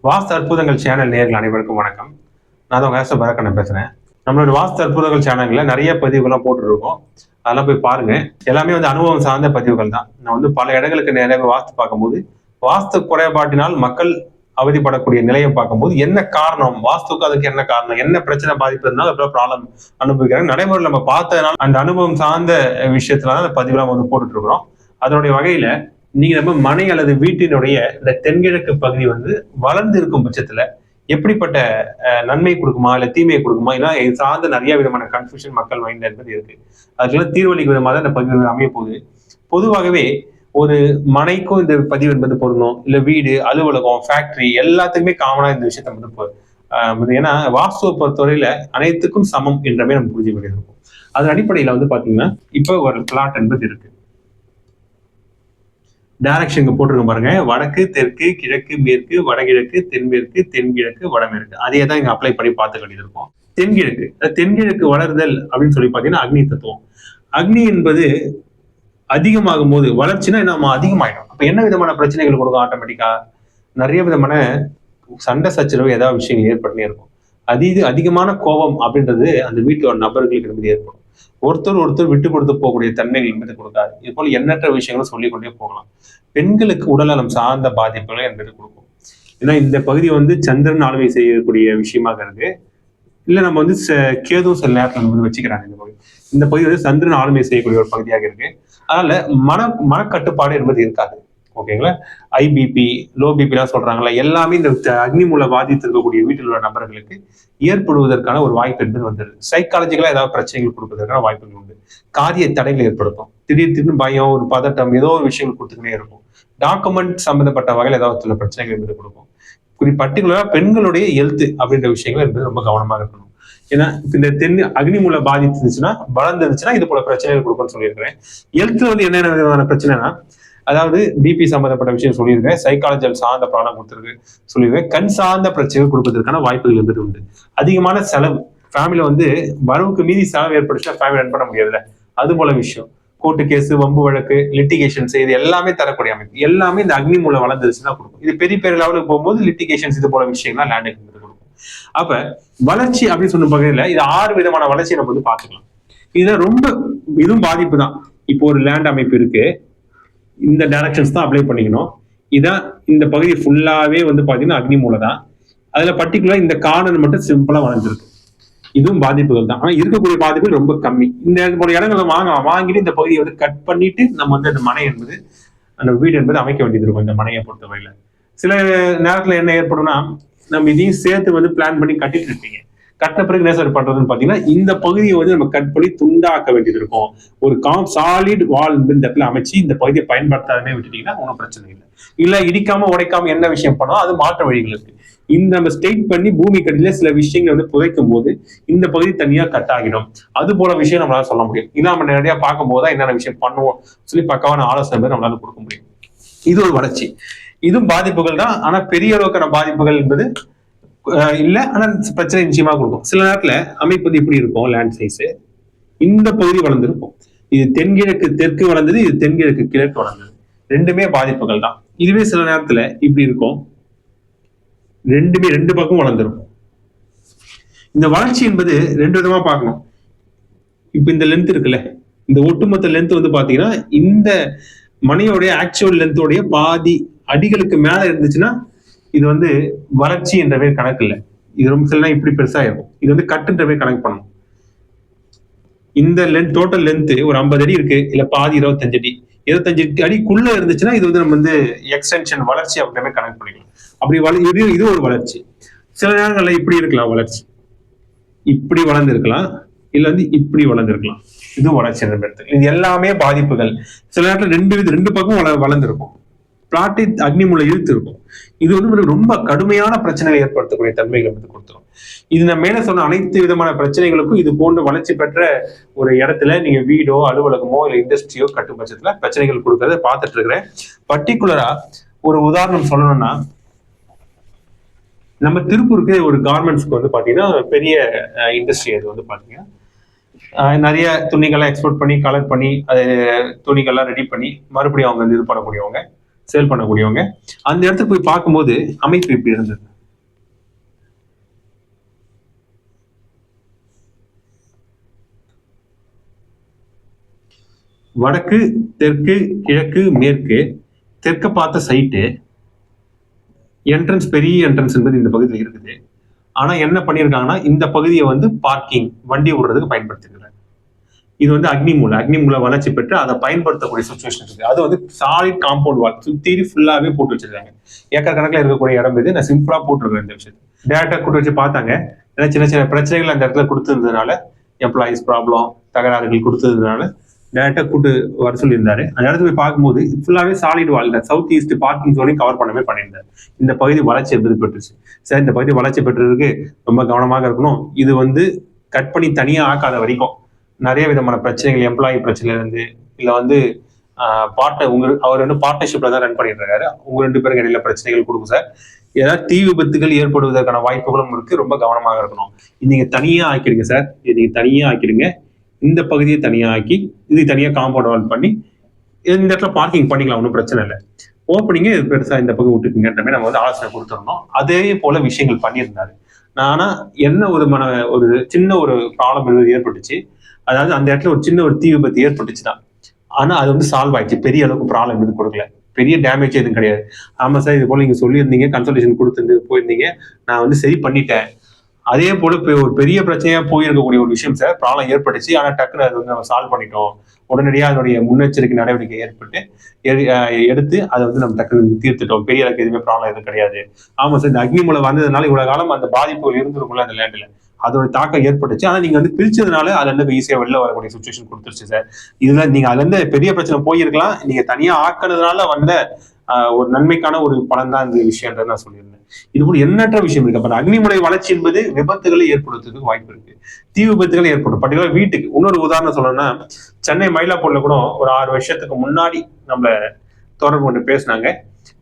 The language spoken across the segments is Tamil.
வாஸ்து அற்புதங்கள் சேனல் நேயர்கள் அனைவருக்கும் வணக்கம். நான் தான் உங்க பரக்கண்ணன் பேசுறேன். நம்மளோட வாஸ்து அற்புதங்கள் சேனல்ல நிறைய பதிவுகள்லாம் போட்டுருக்கோம். அதெல்லாம் போய் பாருங்க. எல்லாமே அனுபவம் சார்ந்த பதிவுகள் தான். நான் பல இடங்களுக்கு நிறைய வாஸ்து பார்க்கும்போது வாஸ்து குறைபாட்டினால் மக்கள் அவதிப்படக்கூடிய நிலையை பார்க்கும்போது என்ன காரணம், வாஸ்துக்கு அதுக்கு என்ன காரணம், என்ன பிரச்சனை பாதிப்பு இருந்தாலும் அவ்வளவு ப்ராப்ளம் அனுபவிக்கிறாங்க. நடைமுறையில் நம்ம பார்த்ததுனால அந்த அனுபவம் சார்ந்த விஷயத்துல அந்த பதிவுலாம் போட்டுட்டு இருக்கிறோம். அதனுடைய வகையில நீங்க நம்ம மனை அல்லது வீட்டினுடைய இந்த தென்கிழக்கு பகுதி வளர்ந்து இருக்கும் பட்சத்துல எப்படிப்பட்ட நன்மை கொடுக்குமா இல்ல தீமையை கொடுக்குமா, ஏன்னா இது சார்ந்த நிறைய விதமான கன்ஃபியூஷன் மக்கள் மைண்ட்ல என்பது இருக்கு. அதுக்கெல்லாம் தீர்வளிக்கும் விதமாக தான் இந்த பதிவு அமைய போகுது. பொதுவாகவே ஒரு மனைக்கும் இந்த பதிவு என்பது பொருந்தும், இல்ல வீடு, அலுவலகம், ஃபேக்டரி எல்லாத்துக்குமே காமனா இந்த விஷயத்த ஏன்னா வாஸ்துவை பொறுத்தவரையில அனைத்துக்கும் சமம் என்றமே நம்ம புரிஞ்சு கொண்டிருக்கோம். அதன் அடிப்படையில பாத்தீங்கன்னா இப்ப ஒரு பிளாட் என்பது இருக்கு. டைரக்ஷன் போட்டிருக்க பாருங்க, வடக்கு, தெற்கு, கிழக்கு, மேற்கு, வடகிழக்கு, தென்மேற்கு, தென்கிழக்கு, வடமேற்கு. அதே தான் இங்க அப்ளை பண்ணி பார்த்து வேண்டியது இருக்கும். தென்கிழக்கு, தென்கிழக்கு வளர்தல் அப்படின்னு சொல்லி பாத்தீங்கன்னா அக்னி தத்துவம். அக்னி என்பது அதிகமாகும் போது வளர்ச்சினா நம்ம அதிகமாயிடும். அப்ப என்ன விதமான பிரச்சனைகள் கொடுக்கும்? ஆட்டோமேட்டிக்கா நிறைய விதமான சண்டை சச்சரவு ஏதாவது விஷயங்கள் ஏற்பட்டுனே இருக்கும். அதிகமான கோபம் அப்படின்றது அந்த வீட்டோட நபர்களுக்கு என்பது ஏற்படும். ஒருத்தர் விட்டு கொடுத்து போகக்கூடிய தன்மைகள் என்பது கொடுக்காது. இது போல எண்ணற்ற விஷயங்களும் சொல்லிக்கொண்டே போகலாம். பெண்களுக்கு உடல்நலம் சார்ந்த பாதிப்புகளை என்பது கொடுக்கும். ஏன்னா இந்த பகுதி சந்திரன் ஆளுமை செய்யக்கூடிய விஷயமாக இருக்கு. இல்ல நம்ம கேது சில நேரத்தில் வச்சுக்கிறாங்க. இந்த பகுதி சந்திரன் ஆளுமை செய்யக்கூடிய ஒரு பகுதியாக இருக்கு. அதனால மனக்கட்டுப்பாடு என்பது இருக்காது. ஓகேங்களா? ஐபிபி, லோ பிபிலாம் சொல்றாங்களா, எல்லாமே இந்த அக்னி மூல பாதித்திருக்கக்கூடிய வீட்டில் உள்ள நபர்களுக்கு ஏற்படுவதற்கான ஒரு வாய்ப்பு என்பது வந்துடுது. சைக்காலஜிக்கலா ஏதாவது பிரச்சனைகள் கொடுப்பதற்கான வாய்ப்புகள் உண்டு. காரிய தடைகள் ஏற்படுத்தும். திடீர்னு பயம், ஒரு பதட்டம், ஏதோ ஒரு விஷயங்கள் கொடுத்துக்கிட்டே இருக்கும். டாக்குமெண்ட் சம்பந்தப்பட்ட வகையில் ஏதாவது சில பிரச்சனைகள் என்பது கொடுக்கும். பர்டிகுலரா பெண்களுடைய ஹெல்த் அப்படின்ற விஷயங்கள் என்பது ரொம்ப கவனமா இருக்கணும். ஏன்னா இந்த அக்னி மூல பாதிச்சுன்னா வளர்ந்துருச்சுன்னா இது போல பிரச்சனைகள் கொடுக்கும்னு சொல்லியிருக்கிறேன். ஹெல்த்ல என்னென்ன விதமான பிரச்சனைனா, அதாவது பிபி சம்பந்தப்பட்ட விஷயம் சொல்லியிருக்கேன், சைக்காலஜிக்கல் சார்ந்த ப்ராப்ளம் கொடுத்துருக்கு சொல்லியிருக்கேன், கண் சார்ந்த பிரச்சனைகள் கொடுப்பதற்கான வாய்ப்புகள் என்பது உண்டு. அதிகமான செலவு, ஃபேமிலியில வரவுக்கு மீறி செலவு ஏற்படுச்சுன்னா ஃபேமிலி ரன் பண்ண முடியாதுல்ல, அது போல விஷயம், கோர்ட்டு கேஸ், வம்பு வழக்கு, லிட்டிகேஷன்ஸ், இது எல்லாமே தரக்கூடிய அமைப்பு. எல்லாமே இந்த அக்னி மூலம் வளர்ந்துருச்சுன்னா கொடுக்கும். இது பெரிய பெரிய லெவலுக்கு போகும்போது லிட்டிகேஷன்ஸ் இது போல விஷயம்லாம் லேண்டுக்கு கொடுக்கும். அப்ப வளர்ச்சி அப்படின்னு சொன்ன பகுதியில இது 6 விதமான வளர்ச்சியை நம்ம பார்த்துக்கலாம். இதுல ரொம்ப இதுவும் பாதிப்பு தான். இப்போ ஒரு லேண்ட் அமைப்பு இருக்கு, இந்த டைரக்ஷன்ஸ் தான் அப்ளை பண்ணிக்கணும். இதான் இந்த பகுதி ஃபுல்லாவே பாத்தீங்கன்னா அக்னி மூலம் தான். அதுல பர்டிகுலரா இந்த கார்னர் மட்டும் சிம்பிளா வளர்ந்துருக்கு. இதுவும் பாதிப்புகள் தான். ஆனா இருக்கக்கூடிய பாதிப்புகள் ரொம்ப கம்மி. இந்த போல இடங்களை வாங்கிட்டு இந்த பகுதியை கட் பண்ணிட்டு நம்ம அந்த மனை என்பது, அந்த வீடு என்பது அமைக்க வேண்டியது இருக்கும். இந்த மனையை பொறுத்தவரையில சில நேரத்துல என்ன ஏற்படும்னா, நம்ம இதையும் சேர்த்து பிளான் பண்ணி கட்டிட்டு இருப்பீங்க. கட்டின பிறகு என்ன சார் பண்றதுன்னு பாத்தீங்கன்னா, இந்த பகுதியை நம்ம கட் பண்ணி துண்டாக்க வேண்டியது இருக்கும். ஒரு சாலிட் வால் இந்த இடத்துல அமைச்சு இந்த பகுதியை பயன்படுத்தாதே விட்டுட்டீங்கன்னா ஒன்றும் பிரச்சனை இல்லை. இல்ல இடிக்காம உடைக்காம என்ன விஷயம் பண்ணோம், அது மாற்ற வழிகள் இருக்கு. இந்த நம்ம ஸ்டேட் பண்ணி பூமி கட்டில சில விஷயங்கள் புதைக்கும் போது இந்த பகுதி தனியா கட் ஆகிடும். அது போல விஷயம் நம்மளால சொல்ல முடியும். இதை நம்ம நிறைய பார்க்கும் போதுதான் என்னென்ன விஷயம் பண்ணுவோம் சொல்லி பக்கவான ஆலோசனை நம்மளால கொடுக்க முடியும். இது ஒரு வளர்ச்சி. இதுவும் பாதிப்புகள் தான். ஆனா பெரிய அளவுக்கான பாதிப்புகள் என்பது இல்ல. ஆனா பிரச்சனை நிச்சயமா கொடுக்கும். சில நேரத்துல அமைப்பு இப்படி இருக்கும், லேண்ட் சைஸ் இந்த பகுதி வளர்ந்துருக்கும். இது தென்கிழக்கு தெற்கு வளர்ந்தது, இது தென்கிழக்கு கிழக்கு வளர்ந்தது. ரெண்டுமே பாதிப்புகள் தான். இதுவே சில நேரத்துல இப்படி இருக்கும், ரெண்டுமே 2 பக்கம் வளர்ந்துருக்கும். இந்த வளர்ச்சி என்பது 2 விதமா பார்க்கணும். இப்ப இந்த லென்த் இருக்குல்ல, இந்த ஒட்டுமொத்த லென்த் பாத்தீங்கன்னா இந்த மனையோடைய ஆக்சுவல் லென்த்தோடைய பாதி அடிகளுக்கு மேல இருந்துச்சுன்னா இது வளர்ச்சி என்றவே கணக்கு இல்லை. இது ரொம்ப சில இப்படி பெருசா இருக்கும். இது கட்டுன்றவே கணக்கு பண்ணணும். இந்த டோட்டல் லென்த் ஒரு 50 அடி இருக்கு, இல்ல பாதி 25 அடி, 25 அடிக்குள்ள இருந்துச்சுன்னா இது நம்ம எக்ஸ்டென்ஷன் வளர்ச்சி அப்படின்ற கணக்கு பண்ணிக்கலாம். அப்படி இது ஒரு வளர்ச்சி. சில நேரங்கள்ல இப்படி இருக்கலாம், வளர்ச்சி இப்படி வளர்ந்து இருக்கலாம், இல்ல இப்படி வளர்ந்துருக்கலாம். இது வளர்ச்சி. இது எல்லாமே பாதிப்புகள். சில நேரத்துல 2 பக்கம் வளர்ந்துருக்கும். பிளாட்டி அக்னி மூல இழுத்து இருக்கும். இது ரொம்ப கடுமையான பிரச்சனைகளை ஏற்படுத்தக்கூடிய தன்மைகள் கொடுத்துரும். இது நான் மேல சொன்ன அனைத்து விதமான பிரச்சனைகளுக்கும் இது போன்ற வளர்ச்சி பெற்ற ஒரு இடத்துல நீங்க வீடோ, அலுவலகமோ, இல்ல இண்டஸ்ட்ரியோ கட்டும் பட்சத்துல பிரச்சனைகள் கொடுக்கறத பார்த்துட்டு இருக்கிறேன். பர்டிகுலரா ஒரு உதாரணம் சொல்லணும்னா, நம்ம திருப்பூருக்கு ஒரு கார்மெண்ட்ஸ்க்கு பாத்தீங்கன்னா பெரிய இண்டஸ்ட்ரி. அது பாத்தீங்கன்னா நிறைய துணிகள்லாம் எக்ஸ்போர்ட் பண்ணி கலர் பண்ணி அது துணிகள்லாம் ரெடி பண்ணி மறுபடியும் அவங்க இது பண்ணக்கூடியவங்க, சேல் பண்ணக்கூடியவங்க. அந்த இடத்துக்கு போய் பார்க்கும்போது அமைப்பு இப்படி இருந்தது. வடக்கு, தெற்கு, கிழக்கு, மேற்கு, தெற்க பார்த்த சைட்டு, என்ட்ரன்ஸ் பெரிய என்ட்ரன்ஸ் என்பது இந்த பகுதியில் இருக்குது. ஆனா என்ன பண்ணியிருக்காங்கன்னா இந்த பகுதியை வந்து பார்க்கிங் வண்டி விடுறதுக்கு பயன்படுத்திருக்கிறாங்க. இது வந்து அக்னி மூல வளர்ச்சி பெற்று அதை பயன்படுத்தக்கூடிய சுச்சுவேஷன் இருக்கு. அது வந்து சாலிட் காம்பவுண்ட் வால் சுத்தி ஃபுல்லாவே போட்டு வச்சிருக்காங்க. ஏக்கர் கணக்கில் இருக்கக்கூடிய இடம் இது. நான் சிம்பிளா போட்டிருக்கேன் இந்த விஷயத்தை. டேரக்டா கூட்டு வச்சு பார்த்தாங்க. ஏன்னா சின்ன சின்ன பிரச்சனைகள் அந்த இடத்துல கொடுத்திருந்ததுனால, எம்ப்ளாயிஸ் ப்ராப்ளம் தகராறுகள் கொடுத்ததுனால டேரக்டா கூட்டு வர சொல்லியிருந்தாரு. அந்த இடத்துல போய் பார்க்கும்போது ஃபுல்லாவே சாலிட் வால், இந்த சவுத் ஈஸ்ட் பார்க்கிங் ஜோனையும் கவர் பண்ணவே பண்ணியிருந்தாரு. இந்த பகுதி வளர்ச்சி என்பது பெற்றுச்சு. சரி, இந்த பகுதி வளர்ச்சி பெற்றதுக்கு ரொம்ப கவனமாக இருக்கணும். இது வந்து கட் பண்ணி தனியா ஆக்காத வரைக்கும் நிறைய விதமான பிரச்சனைகள், எம்ப்ளாயி பிரச்சனைல இருந்து இல்ல வந்து அவர் வந்து பார்ட்னர்ஷிப்ல தான் ரன் பண்ணிட்டு இருக்காரு. உங்க 2 பேருக்கு இடையில பிரச்சனைகள் கொடுக்கும் சார். ஏதாவது தீ விபத்துகள் ஏற்படுவதற்கான வாய்ப்புகளும் இருக்கு. ரொம்ப கவனமாக இருக்கணும். நீங்க தனியா ஆக்கிடுங்க சார். நீங்க தனியா ஆக்கிடுங்க. இந்த பகுதியை தனியா ஆக்கி இது தனியா காம்பவுண்ட் வால் பண்ணி இந்த இடத்துல பார்க்கிங் பண்ணிக்கலாம், ஒன்றும் பிரச்சனை இல்லை. ஓப்பனிங்க பெருசா இந்த பக்கம் விட்டுக்குங்கன்ற மாதிரி நம்ம வந்து ஆலோசனை கொடுத்துருந்தோம். அதே போல விஷயங்கள் பண்ணியிருந்தாரு. ஆனா என்ன ஒரு சின்ன ஒரு ப்ராப்ளம் ஏற்பட்டுச்சு. அதாவது அந்த இடத்துல ஒரு சின்ன ஒரு தீ விபத்து ஏற்பட்டுச்சுதான். ஆனா அது வந்து சால்வ் ஆயிடுச்சு. பெரிய அளவுக்கு ப்ராப்ளம் எதுவும் கொடுக்கல. பெரிய டேமேஜ் எதுவும் கிடையாது. ஆமா சார், இது போல நீங்க சொல்லியிருந்தீங்க, கன்சல்டேஷன் கொடுத்து போயிருந்தீங்க, நான் வந்து சரி பண்ணிட்டேன். அதே போல ஒரு பெரிய பிரச்சனையா போயிருக்கக்கூடிய ஒரு விஷயம் சார், ப்ராப்ளம் ஏற்பட்டுச்சு. ஆனா டக்குன்னு அது வந்து நம்ம சால்வ் பண்ணிட்டோம். உடனடியாக அதனுடைய முன்னெச்சரிக்கை நடவடிக்கை எடுத்து அதை வந்து நம்ம டக்குன்னு தீர்த்துட்டோம். பெரிய அளவுக்கு எதுவுமே ப்ராப்ளம் எதுவும் கிடையாது. ஆமா சார், இந்த அக்னி மூலம் வந்ததுனால இவ்வளவு காலம் அந்த பாதிப்புகள் இருந்திருக்கும்ல அந்த லேண்ட்ல, அதோட தாக்கம் ஏற்பட்டுச்சு. ஆனா நீங்க வந்து பிரிச்சதுனால அதுல இருந்து ஈஸியா வெளில வரக்கூடிய சுச்சுவேஷன் கொடுத்துருச்சு சார். இதுல நீங்க அதுல இருந்து பெரிய பிரச்சனை போயிருக்கலாம். நீங்க தனியா ஆக்குனதுனால வந்த ஒரு நன்மைக்கான ஒரு பலன் தான் இந்த விஷயம்ன்றத நான் சொல்லியிருந்தேன். இது போல எண்ணற்ற விஷயம் இருக்கு. அப்ப அக்னிமுறை வளர்ச்சி என்பது விபத்துகளை ஏற்படுத்துறதுக்கு வாய்ப்பு இருக்கு. தீ விபத்துகள் ஏற்படும். பர்டிகுலர் வீட்டுக்கு இன்னொரு உதாரணம் சொல்லணும்னா, சென்னை மயிலாப்பூர்ல கூட ஒரு 6 வருஷத்துக்கு முன்னாடி நம்மள தொடர்பு கொண்டு பேசினாங்க.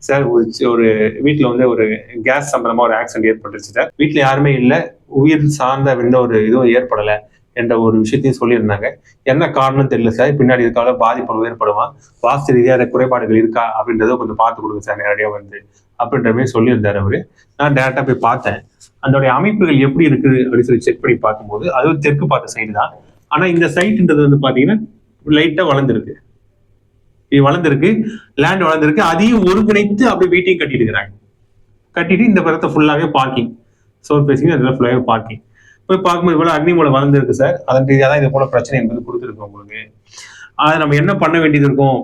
சார், ஒரு வீட்டுல வந்து ஒரு கேஸ் சம்பந்தமா ஒரு ஆக்சிடென்ட் ஏற்பட்டுச்சு சார். வீட்டுல யாருமே இல்லை, உயிர் சார்ந்த எந்த ஒரு இதுவும் ஏற்படலை என்ற ஒரு விஷயத்தையும் சொல்லியிருந்தாங்க. என்ன காரணம் தெரியல சார், பின்னாடி இதுக்காக பாதிப்பு ஏற்படுமா, வாஸ்து ரீதியாக குறைபாடுகள் இருக்கா அப்படின்றத கொஞ்சம் பார்த்து கொடுங்க சார் நேரடியா வந்து அப்படின்ற மாதிரி சொல்லியிருந்தாரு அவரு. நான் டேரக்டா போய் பார்த்தேன். அதோடைய அமைப்புகள் எப்படி இருக்கு அப்படின்னு சொல்லி செக் பண்ணி பார்க்கும்போது அது தெற்கு பார்த்த சைடு தான். ஆனா இந்த சைட்ன்றது வந்து பாத்தீங்கன்னா லைட்டா வளர்ந்துருக்கு. லேண்ட் வளர்ந்துருக்கு. அதையும் ஒருங்கிணைத்து அப்படியே வீட்டையும் கட்டிட்டு இருக்கிறாங்க. கட்டிட்டு இந்த படத்தை ஃபுல்லாவே பார்க்கிங், சோர் பேசிங், அதெல்லாம் ஃபுல்லாவே பார்க்கிங். போய் பார்க்கும்போது இவ்வளவு அக்னி மூலம் வளர்ந்துருக்கு சார். அதன் ரீதியாக தான் இது போல பிரச்சனை என்பது கொடுத்துருக்கு உங்களுக்கு. அதை நம்ம என்ன பண்ண வேண்டியது இருக்கும்?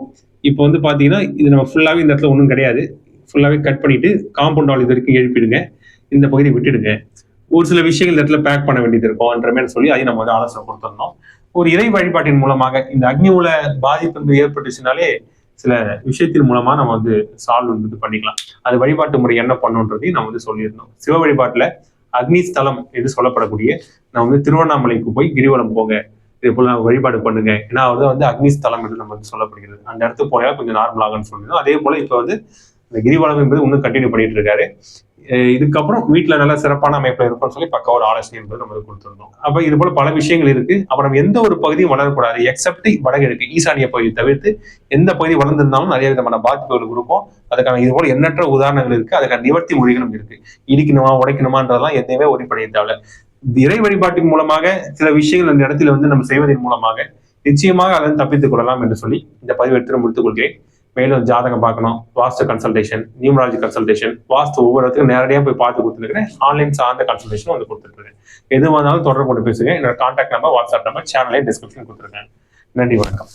இப்போ வந்து பாத்தீங்கன்னா இது நம்ம ஃபுல்லாவே இந்த இடத்துல ஒன்றும் கிடையாது. ஃபுல்லாவே கட் பண்ணிட்டு காம்பவுண்ட் வால் இது வரைக்கும் எழுப்பிடுங்க. இந்த பகுதியை விட்டுடுங்க. ஒரு சில விஷயங்கள் இந்த இடத்துல பேக் பண்ண வேண்டியது இருக்கும்ன்ற மாதிரி சொல்லி அதையும் நம்ம வந்து ஆலோசனை கொடுத்துருந்தோம். ஒரு இறை வழிபாட்டின் மூலமாக இந்த அக்னி மூல பாதிப்பு ஏற்பட்டுச்சுனாலே சில விஷயத்தின் மூலமா நம்ம வந்து சால்வ் வந்து பண்ணிக்கலாம். அது வழிபாட்டு முறை என்ன பண்ணுன்றதையும் நம்ம வந்து சொல்லியிருந்தோம். சிவ வழிபாட்டுல அக்னி ஸ்தலம் என்று சொல்லப்படக்கூடிய நம்ம வந்து திருவண்ணாமலைக்கு போய் கிரிவலம் போங்க, இதே போல வழிபாடு பண்ணுங்க. ஏன்னா அவர் வந்து அக்னி ஸ்தலம் என்று நம்ம வந்து சொல்லப்படுகிறது. அந்த இடத்துக்கு போயா கொஞ்சம் நார்மல் ஆகும்னு சொல்லியிருந்தோம். அதே போல இப்ப வந்து இந்த கிரிவலம் என்பது இன்னும் கண்டினியூ பண்ணிட்டு இருக்காரு. இதுக்கப்புறம் வீட்டுல நல்ல சிறப்பான அமைப்புல இருக்கும்னு சொல்லி பக்கம் ஒரு ஆலோசனை என்பது நம்ம கொடுத்துருந்தோம். அப்ப இது போல பல விஷயங்கள் இருக்கு. அப்புறம் எந்த ஒரு பகுதியும் வளரக்கூடாது எக்ஸப்ட் வடகிழக்கு ஈசானிய பகுதியை தவிர்த்து எந்த பகுதி வளர்ந்திருந்தாலும் நிறைய விதமான பாதிப்புகள் இருக்கும். அதுக்கான இது போல எண்ணற்ற உதாரணங்கள் இருக்கு. அதுக்கான நிவர்த்தி மொழிகளும் இருக்கு. இடிக்கணுமா உடைக்கணுமான்றதெல்லாம் எதுவுமே ஒளிப்படைய தேவை. இறை வழிபாட்டின் மூலமாக சில விஷயங்கள் அந்த இடத்துல வந்து நம்ம செய்வதன் மூலமாக நிச்சயமாக அதை தப்பித்துக் கொள்ளலாம் என்று சொல்லி இந்த பதிவு எடுத்து முடித்துக் கொள்கிறேன். மேலும் ஜாதகம் பார்க்கணும், வாஸ்து கன்சல்டேஷன், நியூமராலஜி கன்சல்டேஷன், வாஸ்து ஒவ்வொருத்தையும் நேரடியாக போய் பார்த்து கொடுத்துருக்கேன். ஆன்லைன் சார்ந்த கன்சல்டேஷன் வந்து கொடுத்துருக்கேன். எது வந்தாலும் தொடர்பு கொண்டு பேசுங்க. என்னோட கான்டாக்ட் நம்பர், வாட்ஸ்அப் நம்பர், சேனலே டிஸ்கிரிப்ஷன் கொடுத்துருக்கேன். நன்றி, வணக்கம்.